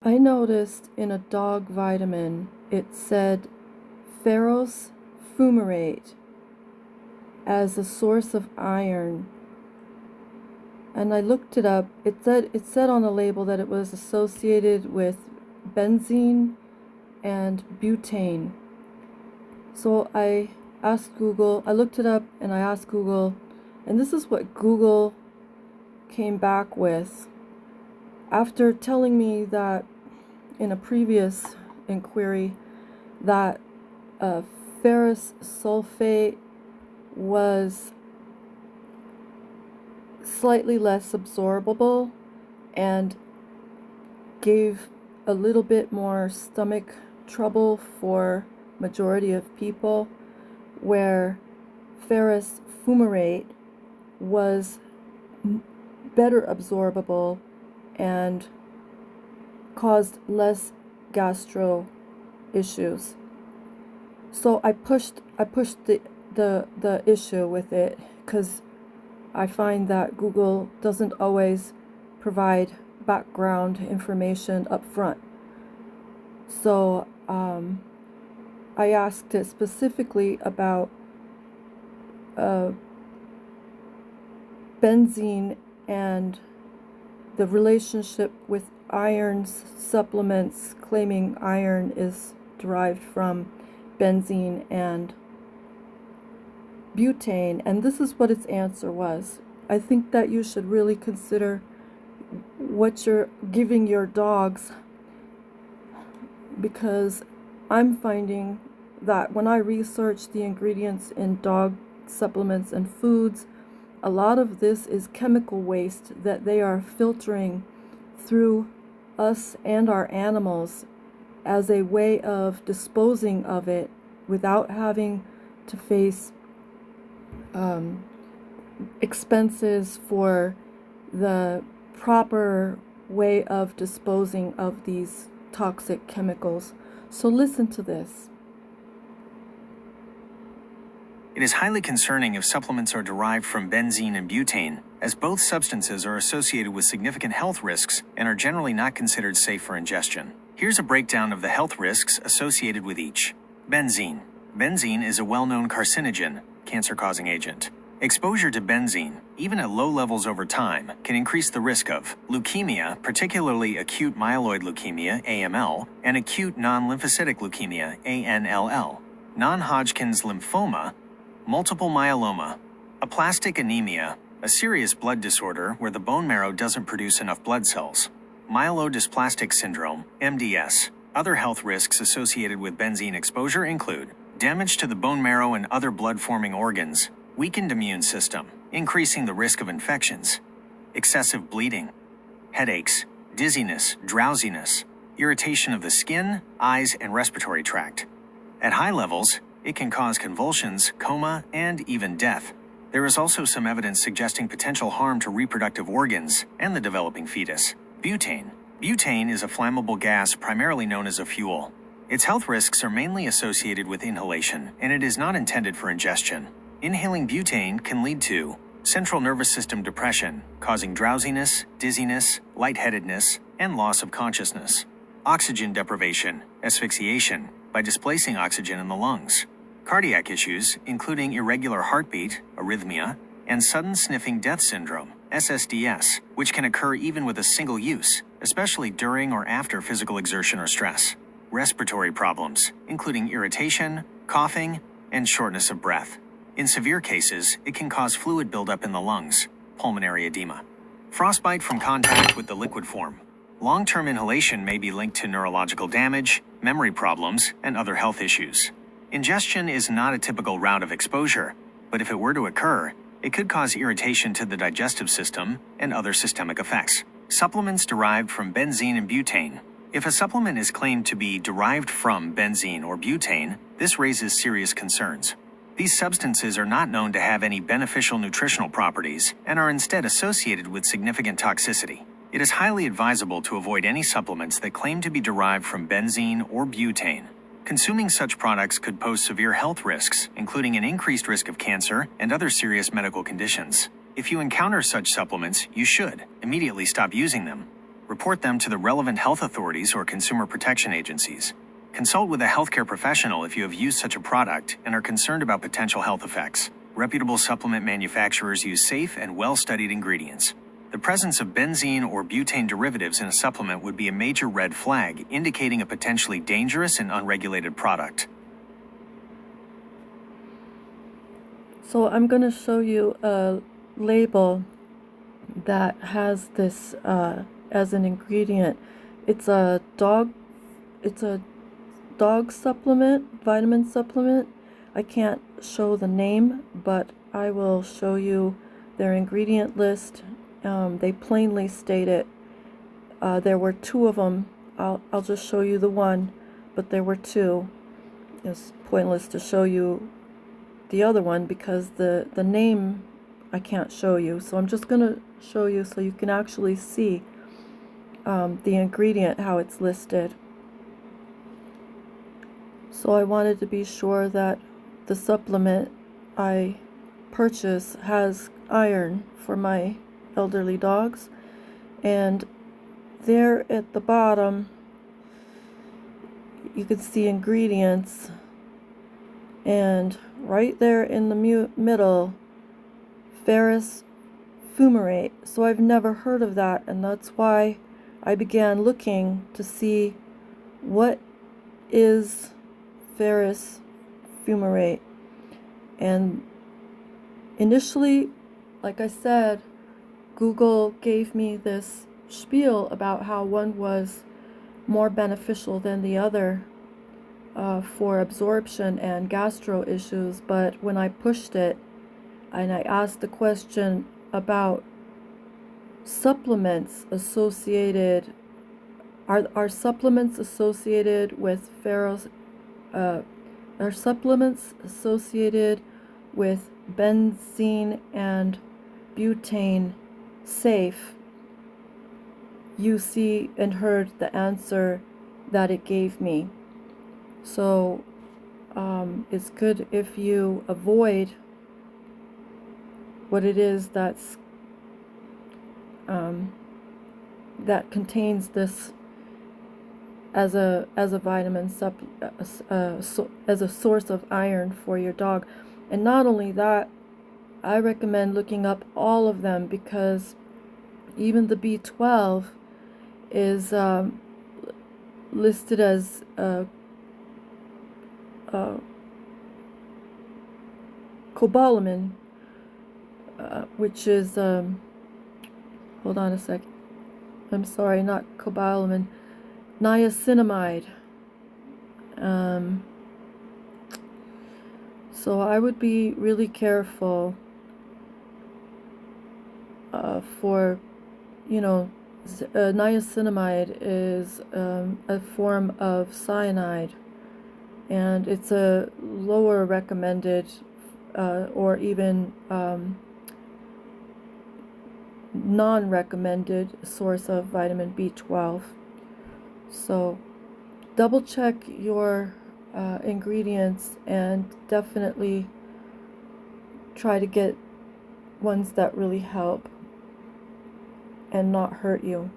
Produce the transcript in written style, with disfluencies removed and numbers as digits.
I noticed in a dog vitamin it said FERROUS FUMARATE as a source of iron, and I looked it up. It said on the label that it was associated with benzene and butane. So I asked Google, I looked it up and I asked Google, and this is what Google came back with. After telling me that in a previous inquiry that ferrous sulfate was slightly less absorbable and gave a little bit more stomach trouble for majority of people, where ferrous fumarate was better absorbable and caused less gastro issues. So I pushed the issue with it, because I find that Google doesn't always provide background information up front. So I asked it specifically about benzene and the relationship with iron supplements, claiming iron is derived from benzene and butane, and this is what its answer was. I think that you should really consider what you're giving your dogs, because I'm finding that when I research the ingredients in dog supplements and foods, a lot of this is chemical waste that they are filtering through us and our animals as a way of disposing of it without having to face expenses for the proper way of disposing of these toxic chemicals. So listen to this. It is highly concerning if supplements are derived from benzene and butane, as both substances are associated with significant health risks and are generally not considered safe for ingestion. Here's a breakdown of the health risks associated with each. Benzene. Benzene is a well-known carcinogen, cancer-causing agent. Exposure to benzene, even at low levels over time, can increase the risk of leukemia, particularly acute myeloid leukemia, AML, and acute non-lymphocytic leukemia, ANLL, non-Hodgkin's lymphoma, multiple myeloma, aplastic anemia, a serious blood disorder where the bone marrow doesn't produce enough blood cells, myelodysplastic syndrome, MDS. Other health risks associated with benzene exposure include damage to the bone marrow and other blood-forming organs, weakened immune system, increasing the risk of infections, excessive bleeding, headaches, dizziness, drowsiness, irritation of the skin, eyes, and respiratory tract. At high levels, it can cause convulsions, coma, and even death. There is also some evidence suggesting potential harm to reproductive organs and the developing fetus. Butane. Butane is a flammable gas primarily known as a fuel. Its health risks are mainly associated with inhalation, and it is not intended for ingestion. Inhaling butane can lead to central nervous system depression, causing drowsiness, dizziness, lightheadedness, and loss of consciousness. Oxygen deprivation, asphyxiation, by displacing oxygen in the lungs. Cardiac issues, including irregular heartbeat, arrhythmia, and sudden sniffing death syndrome, SSDS, which can occur even with a single use, especially during or after physical exertion or stress. Respiratory problems, including irritation, coughing, and shortness of breath. In severe cases, it can cause fluid buildup in the lungs, pulmonary edema. Frostbite from contact with the liquid form. Long-term inhalation may be linked to neurological damage, memory problems, and other health issues. Ingestion is not a typical route of exposure, but if it were to occur, it could cause irritation to the digestive system and other systemic effects. Supplements derived from benzene and butane. If a supplement is claimed to be derived from benzene or butane, this raises serious concerns. These substances are not known to have any beneficial nutritional properties and are instead associated with significant toxicity. It is highly advisable to avoid any supplements that claim to be derived from benzene or butane. Consuming such products could pose severe health risks, including an increased risk of cancer and other serious medical conditions. If you encounter such supplements, you should immediately stop using them. Report them to the relevant health authorities or consumer protection agencies. Consult with a healthcare professional if you have used such a product and are concerned about potential health effects. Reputable supplement manufacturers use safe and well-studied ingredients. The presence of benzene or butane derivatives in a supplement would be a major red flag, indicating a potentially dangerous and unregulated product. So I'm going to show you a label that has this as an ingredient. It's a dog supplement, vitamin supplement. I can't show the name, but I will show you their ingredient list. They plainly state it. There were two of them. I'll just show you the one, but there were two. It's pointless to show you the other one because the name I can't show you. So I'm just going to show you so you can actually see the ingredient, how it's listed. So I wanted to be sure that the supplement I purchase has iron for my elderly dogs. And there at the bottom you can see ingredients, and right there in the middle, FERROUS FUMARATE. So I've never heard of that, and that's why I began looking to see what is FERROUS FUMARATE. And initially, like I said, Google gave me this spiel about how one was more beneficial than the other for absorption and gastro issues, but when I pushed it and I asked the question about supplements associated, are supplements associated with FERROUS, are supplements associated with benzene and butane safe? You see and heard the answer that it gave me. So it's good if you avoid what it is that's that contains this as a vitamin as a source of iron for your dog. And not only that, I recommend looking up all of them, because even the B12 is listed as cobalamin, which is hold on a sec. I'm sorry, not cobalamin, niacinamide. So I would be really careful for, niacinamide is a form of cyanide, and it's a lower recommended or even non-recommended source of vitamin B12. So double check your ingredients and definitely try to get ones that really help and not hurt you.